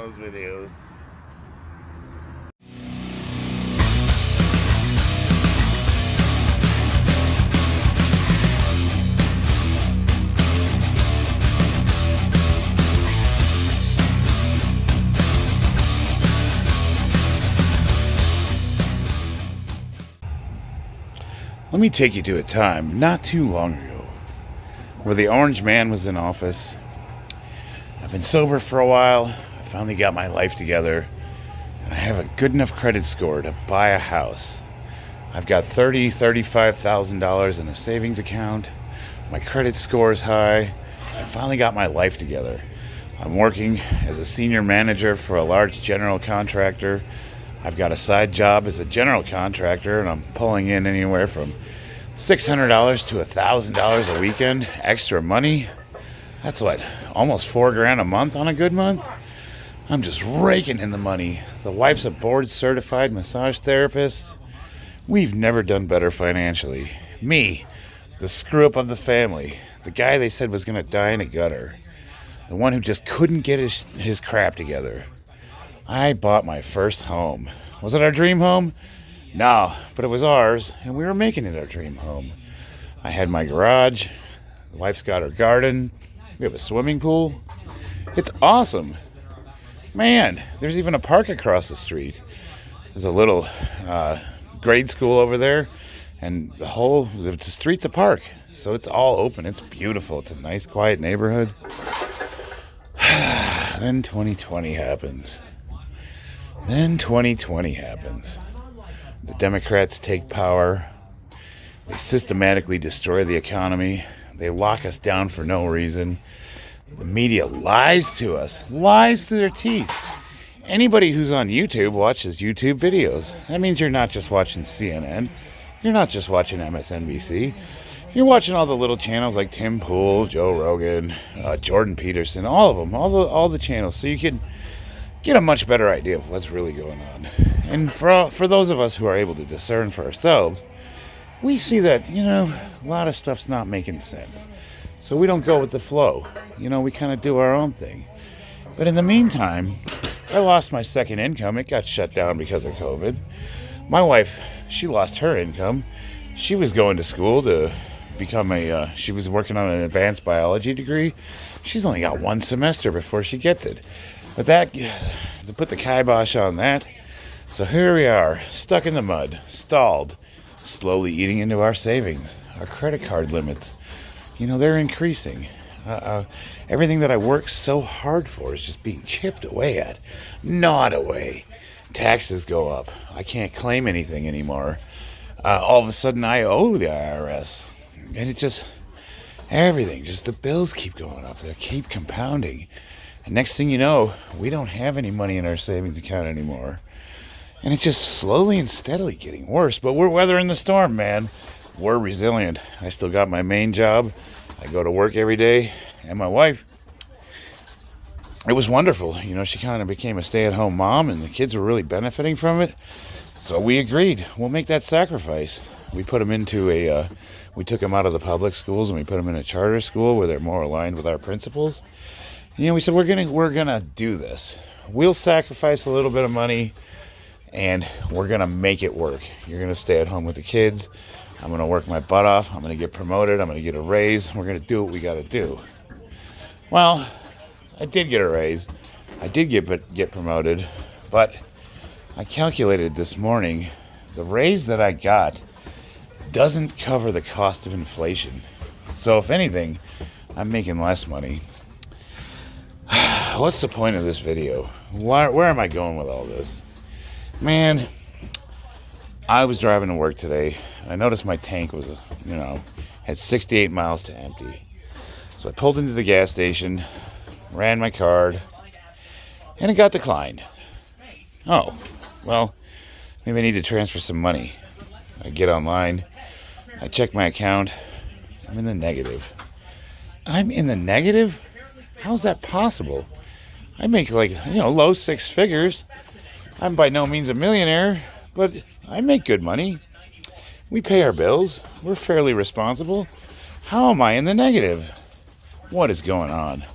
those videos. Let me take you to a time not too long ago where the Orange Man was in office. I've been sober for a while. I finally got my life together. And I have a good enough credit score to buy a house. I've got $35,000 in a savings account. My credit score is high. I finally got my life together. I'm working as a senior manager for a large general contractor. I've got a side job as a general contractor, and I'm pulling in anywhere from $600 to $1,000 a weekend. Extra money. That's what, almost $4,000 a month on a good month? I'm just raking in the money. The wife's a board-certified massage therapist. We've never done better financially. Me, the screw-up of the family, the guy they said was going to die in a gutter, the one who just couldn't get his crap together. I bought my first home. Was it our dream home? No, but it was ours, and we were making it our dream home. I had my garage. The wife's got her garden. We have a swimming pool. It's awesome. Man, there's even a park across the street. There's a little grade school over there, and the street's a park, so it's all open. It's beautiful. It's a nice, quiet neighborhood. Then 2020 happens. The Democrats take power. They systematically destroy the economy. They lock us down for no reason. The media lies to us, lies to their teeth. Anybody who's on YouTube watches YouTube videos. That means you're not just watching CNN. You're not just watching MSNBC. You're watching all the little channels like Tim Pool, Joe Rogan, Jordan Peterson, all of them, all the channels, so you can get a much better idea of what's really going on. And for those of us who are able to discern for ourselves, we see that, a lot of stuff's not making sense. So we don't go with the flow. We kind of do our own thing. But in the meantime, I lost my second income. It got shut down because of COVID. My wife, she lost her income. She was going to school to become she was working on an advanced biology degree. She's only got one semester before she gets it. But to put the kibosh on that, so here we are, stuck in the mud, stalled, slowly eating into our savings, our credit card limits. They're increasing. Everything that I worked so hard for is just being chipped away at, gnawed away. Taxes go up. I can't claim anything anymore. All of a sudden I owe the IRS. And the bills keep going up. They keep compounding. And next thing you know, we don't have any money in our savings account anymore. And it's just slowly and steadily getting worse. But we're weathering the storm, man. We're resilient. I still got my main job. I go to work every day. And my wife, it was wonderful. She kind of became a stay-at-home mom, and the kids were really benefiting from it. So we agreed. We'll make that sacrifice. We put them we took them out of the public schools, and we put them in a charter school where they're more aligned with our principles. We said, we're gonna do this. We'll sacrifice a little bit of money, and we're gonna make it work. You're gonna stay at home with the kids. I'm gonna work my butt off. I'm gonna get promoted. I'm gonna get a raise. We're gonna do what we gotta do. Well, I did get a raise. I did get promoted, but I calculated this morning, the raise that I got doesn't cover the cost of inflation. So if anything, I'm making less money. What's the point of this video? Where am I going with all this? Man, I was driving to work today. I noticed my tank was, had 68 miles to empty. So I pulled into the gas station, ran my card, and it got declined. Oh, well, maybe I need to transfer some money. I get online. I check my account. I'm in the negative. I'm in the negative? How's that possible? I make low six figures. I'm by no means a millionaire, but I make good money. We pay our bills. We're fairly responsible. How am I in the negative? What is going on?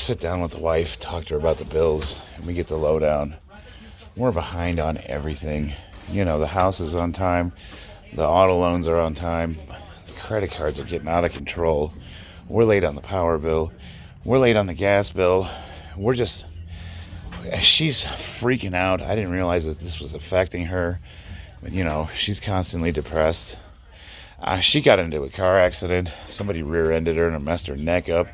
sit down with the wife, talk to her about the bills, and we get the lowdown. We're behind on everything. You know, the house is on time, the auto loans are on time, the credit cards are getting out of control. We're late on the power bill. We're late on the gas bill. She's freaking out. I didn't realize that this was affecting her. But, you know, she's constantly depressed. She got into a car accident. Somebody rear-ended her and messed her neck up.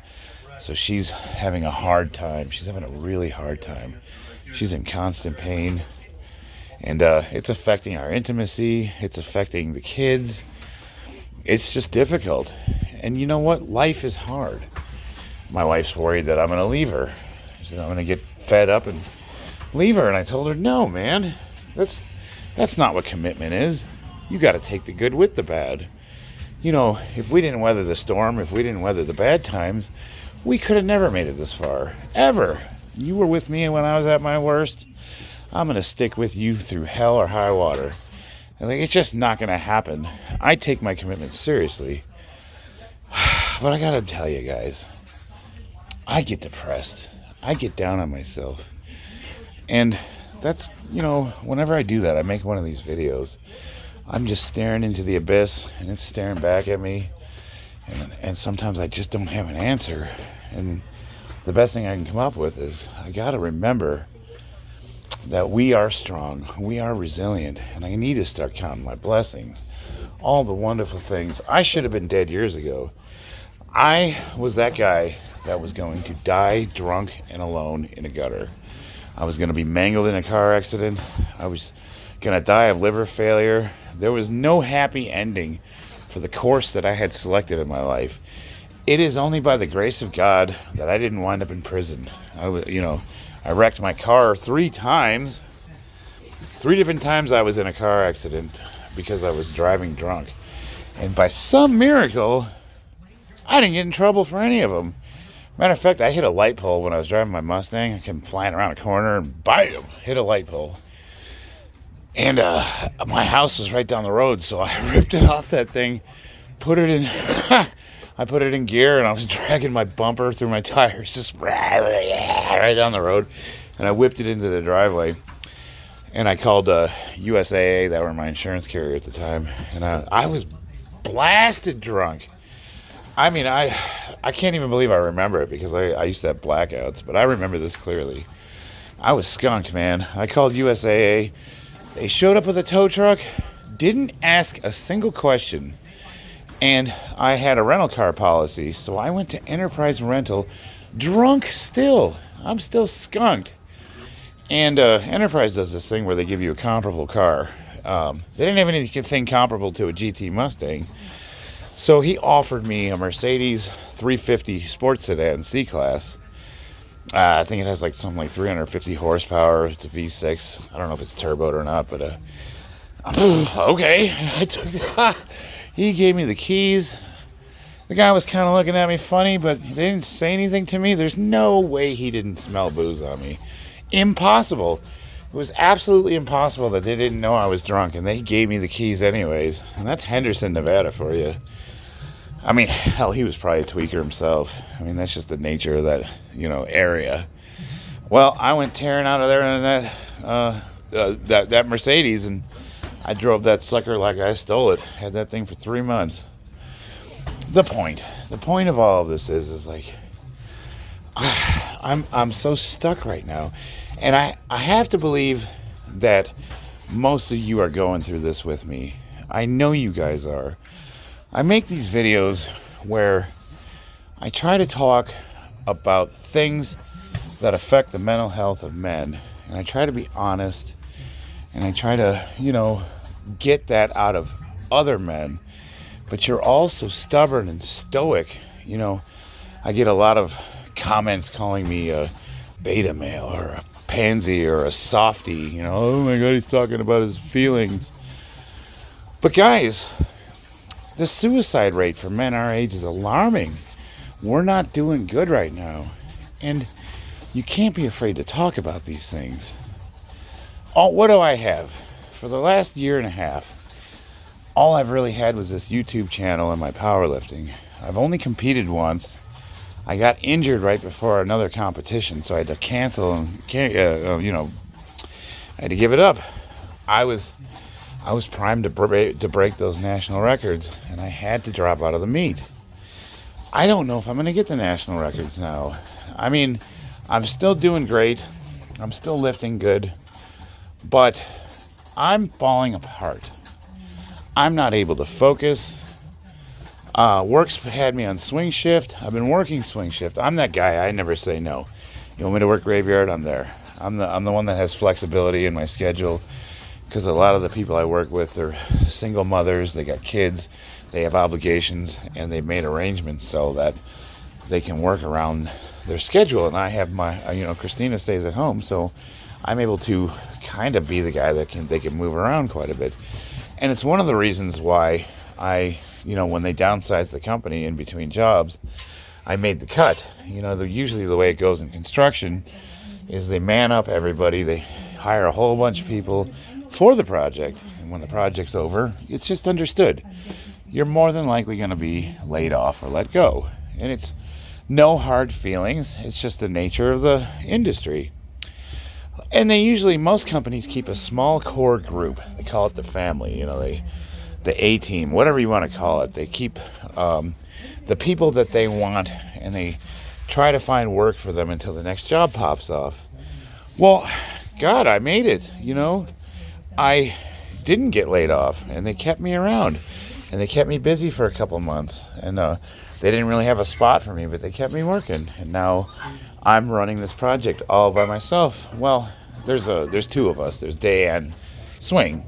So she's having a hard time. She's having a really hard time. She's in constant pain. And it's affecting our intimacy. It's affecting the kids. It's just difficult. And you know what? Life is hard. My wife's worried that I'm going to leave her. She said, I'm going to get fed up and leave her. And I told her, no, man. That's not what commitment is. You got to take the good with the bad. You know, if we didn't weather the storm, if we didn't weather the bad times, we could have never made it this far. Ever. You were with me when I was at my worst. I'm going to stick with you through hell or high water. And it's just not going to happen. I take my commitment seriously. But I got to tell you guys, I get depressed. I get down on myself. And that's, you know, whenever I do that, I make one of these videos. I'm just staring into the abyss, and it's staring back at me. And sometimes I just don't have an answer. And the best thing I can come up with is I got to remember that we are strong, we are resilient, and I need to start counting my blessings, all the wonderful things. I should have been dead years ago. I was that guy that was going to die drunk and alone in a gutter. I was going to be mangled in a car accident. I was going to die of liver failure. There was no happy ending for the course that I had selected in my life. It is only by the grace of God that I didn't wind up in prison. I wrecked my car 3 times. 3 different times I was in a car accident because I was driving drunk. And by some miracle, I didn't get in trouble for any of them. Matter of fact, I hit a light pole when I was driving my Mustang. I came flying around a corner and bam, hit a light pole. And my house was right down the road, so I ripped it off that thing, put it in... I put it in gear, and I was dragging my bumper through my tires, just right down the road. And I whipped it into the driveway. And I called USAA, that were my insurance carrier at the time. And I was blasted drunk. I mean, I can't even believe I remember it because I used to have blackouts. But I remember this clearly. I was skunked, man. I called USAA. They showed up with a tow truck, didn't ask a single question. And I had a rental car policy, so I went to Enterprise Rental, drunk still. I'm still skunked. And Enterprise does this thing where they give you a comparable car. They didn't have anything comparable to a GT Mustang. So he offered me a Mercedes 350 sports sedan C-Class. I think it has something like 350 horsepower. It's a V6. I don't know if it's turboed or not, but okay. I took that. He gave me the keys. The guy was kind of looking at me funny, but they didn't say anything to me. There's no way he didn't smell booze on me. Impossible. It was absolutely impossible that they didn't know I was drunk, and they gave me the keys anyways. And that's Henderson, Nevada for you. I mean, hell, he was probably a tweaker himself. I mean, that's just the nature of that, area. Well, I went tearing out of there in that Mercedes, and I drove that sucker like I stole it. Had that thing for 3 months. The point of all of this is I'm so stuck right now, and I have to believe that most of you are going through this with me. I know you guys are. I make these videos where I try to talk about things that affect the mental health of men, and I try to be honest, and I try to, get that out of other men. But you're all so stubborn and stoic. I get a lot of comments calling me a beta male or a pansy or a softie. Oh my God, he's talking about his feelings. But guys, the suicide rate for men our age is alarming. We're not doing good right now. And you can't be afraid to talk about these things. What do I have? For the last year and a half, all I've really had was this YouTube channel and my powerlifting. I've only competed once. I got injured right before another competition, so I had to cancel and I had to give it up. I was primed to break those national records, and I had to drop out of the meet. I don't know if I'm going to get the national records now. I mean, I'm still doing great. I'm still lifting good, but I'm falling apart. I'm not able to focus. Work's had me on swing shift. I've been working swing shift. I'm that guy. I never say no. You want me to work graveyard? I'm there. I'm the one that has flexibility in my schedule, because a lot of the people I work with are single mothers. They got kids. They have obligations, and they've made arrangements so that they can work around their schedule. And I have my, Christina stays at home, so I'm able to kind of be the guy that they can move around quite a bit. And it's one of the reasons why when they downsized the company in between jobs, I made the cut. Usually the way it goes in construction is they man up everybody. They hire a whole bunch of people for the project. And when the project's over, it's just understood. You're more than likely going to be laid off or let go. And it's no hard feelings. It's just the nature of the industry. And most companies keep a small core group. They call it the family, the A-team, whatever you want to call it. They keep the people that they want, and they try to find work for them until the next job pops off. Well, God, I made it, I didn't get laid off, and they kept me around, and they kept me busy for a couple months, and they didn't really have a spot for me, but they kept me working, and now I'm running this project all by myself. Well, there's two of us. There's day and swing,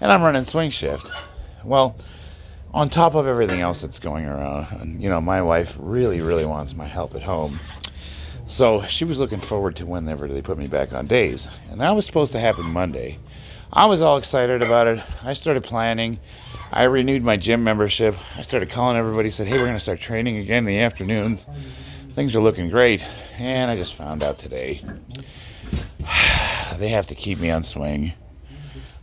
and I'm running swing shift. Well, on top of everything else that's going around, my wife really, really wants my help at home. So she was looking forward to whenever they put me back on days. And that was supposed to happen Monday. I was all excited about it. I started planning. I renewed my gym membership. I started calling everybody, said, hey, we're going to start training again in the afternoons. Things are looking great. And I just found out today they have to keep me on swing.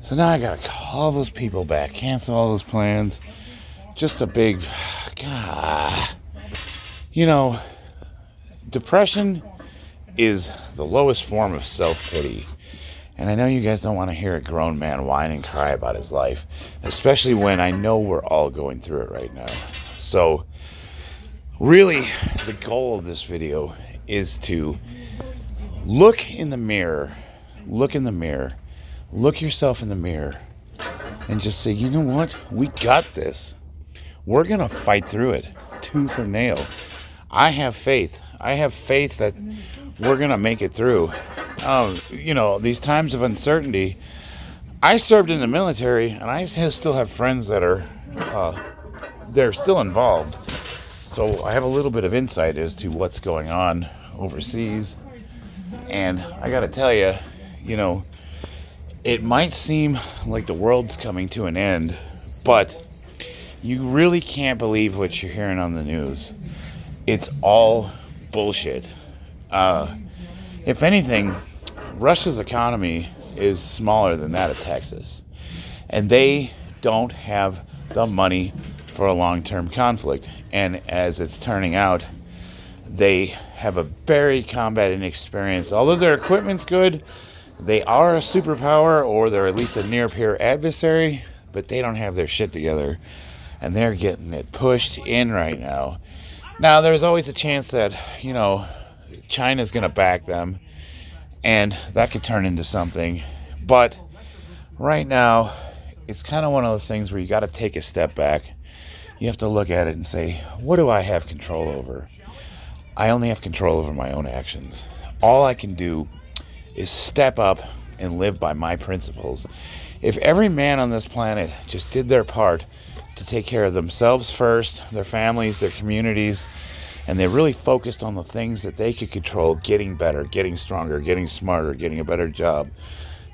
So now I got to call those people back, cancel all those plans. Just a big, depression is the lowest form of self-pity. And I know you guys don't want to hear a grown man whine and cry about his life, especially when I know we're all going through it right now. So really, the goal of this video is to look in the mirror, look yourself in the mirror, and just say, you know what? We got this. We're going to fight through it, tooth or nail. I have faith. That we're going to make it through. These times of uncertainty, I served in the military, and I still have friends that are, they're still involved. So I have a little bit of insight as to what's going on overseas. And I got to tell you, it might seem like the world's coming to an end, but you really can't believe what you're hearing on the news. It's all bullshit. If anything, Russia's economy is smaller than that of Texas. And they don't have the money for a long-term conflict. And as it's turning out, they have a very combat inexperienced. Although their equipment's good, they are a superpower, or they're at least a near-peer adversary, but they don't have their shit together. And they're getting it pushed in right now. Now, there's always a chance that, China's going to back them, and that could turn into something. But right now, it's kind of one of those things where you got to take a step back. You have to look at it and say, what do I have control over? I only have control over my own actions. All I can do is step up and live by my principles. If every man on this planet just did their part to take care of themselves first, their families, their communities, and they really focused on the things that they could control, getting better, getting stronger, getting smarter, getting a better job,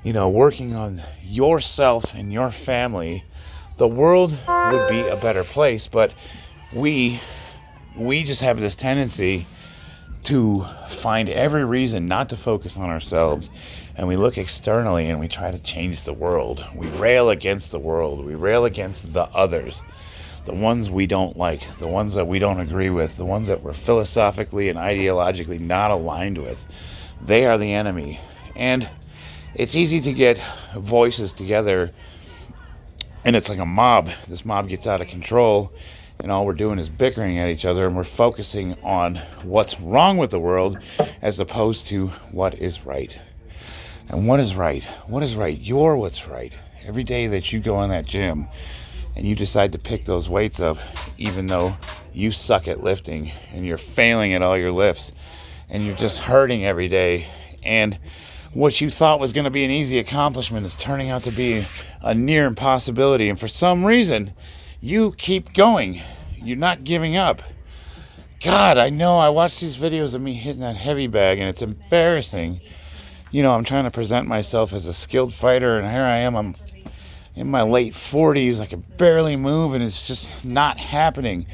working on yourself and your family, the world would be a better place. But we just have this tendency to find every reason not to focus on ourselves, and we look externally and we try to change the world. We rail against the world. We rail against the others. the ones we don't like, the ones that we don't agree with, the ones that we're philosophically and ideologically not aligned with. They are the enemy. And it's easy to get voices together, and it's like a mob. This mob gets out of control, and all we're doing is bickering at each other, and we're focusing on what's wrong with the world as opposed to what is right. And what is right? What is right? You're what's right. Every day that you go in that gym and you decide to pick those weights up, even though you suck at lifting and you're failing at all your lifts and you're just hurting every day, and what you thought was going to be an easy accomplishment is turning out to be a near impossibility, and for some reason you keep going. You're not giving up. God, I know, I watch these videos of me hitting that heavy bag and it's embarrassing. You know, I'm trying to present myself as a skilled fighter, and here I am, I'm in my late 40s, I can barely move, and it's just not happening.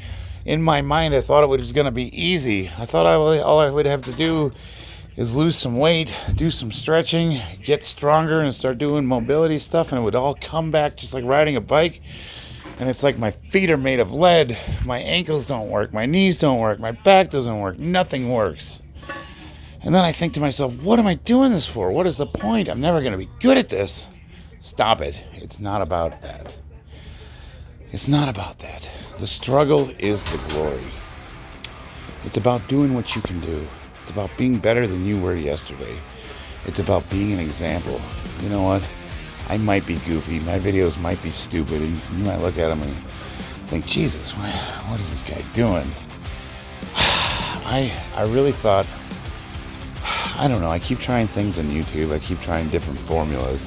In my mind, I thought it was going to be easy. I thought all I would have to do is lose some weight, do some stretching, get stronger, and start doing mobility stuff, and it would all come back just like riding a bike. And it's like my feet are made of lead, my ankles don't work, my knees don't work, my back doesn't work, nothing works. And then I think to myself, what am I doing this for? What is the point? I'm never going to be good at this. Stop it. It's not about that. It's not about that. The struggle is the glory. It's about doing what you can do. It's about being better than you were yesterday. It's about being an example. You know what? I might be goofy. My videos might be stupid. And you might look at them and think, Jesus, what is this guy doing? I really thought, I don't know, I keep trying things on YouTube. I keep trying different formulas.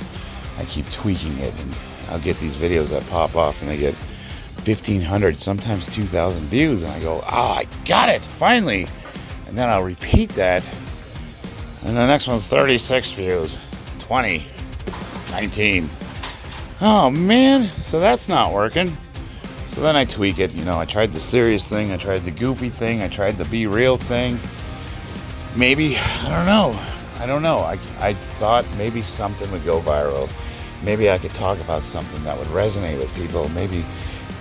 I keep tweaking it, and I'll get these videos that pop off and they get 1,500, sometimes 2,000 views, and I go, I got it, finally. And then I'll repeat that, and the next one's 36 views, 20, 19. Oh man, so that's not working. So then I tweak it, you know, I tried the serious thing, I tried the goofy thing, I tried the be real thing. Maybe, I don't know. I thought maybe something would go viral. Maybe I could talk about something that would resonate with people. Maybe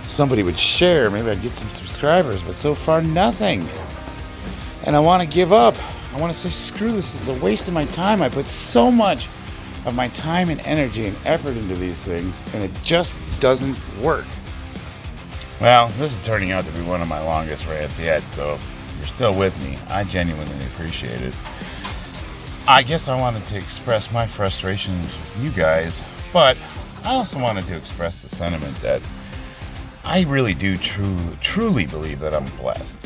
somebody would share. Maybe I'd get some subscribers. But so far, nothing. And I want to give up. I want to say, screw this. This is a waste of my time. I put so much of my time and energy and effort into these things, and it just doesn't work. Well, this is turning out to be one of my longest rants yet, so if you're still with me, I genuinely appreciate it. I guess I wanted to express my frustrations with you guys, but I also wanted to express the sentiment that I really do truly believe that I'm blessed.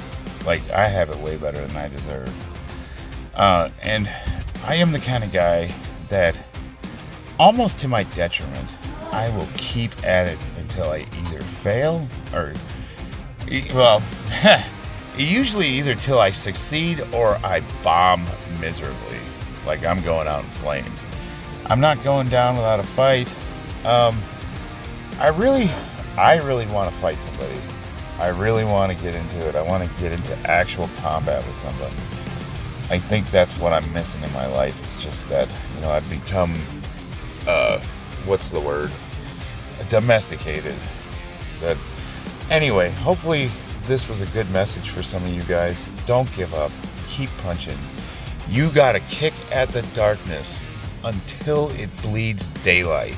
Like, I have it way better than I deserve. And I am the kind of guy that, almost to my detriment, I will keep at it until I either fail or, well, usually either till I succeed or I bomb miserably. Like I'm going out in flames. I'm not going down without a fight. I really want to fight somebody. I really want to get into it. I want to get into actual combat with somebody. I think that's what I'm missing in my life. It's just that, you know, I've become, what's the word? Domesticated. But anyway, hopefully this was a good message for some of you guys. Don't give up. Keep punching. You gotta kick at the darkness until it bleeds daylight.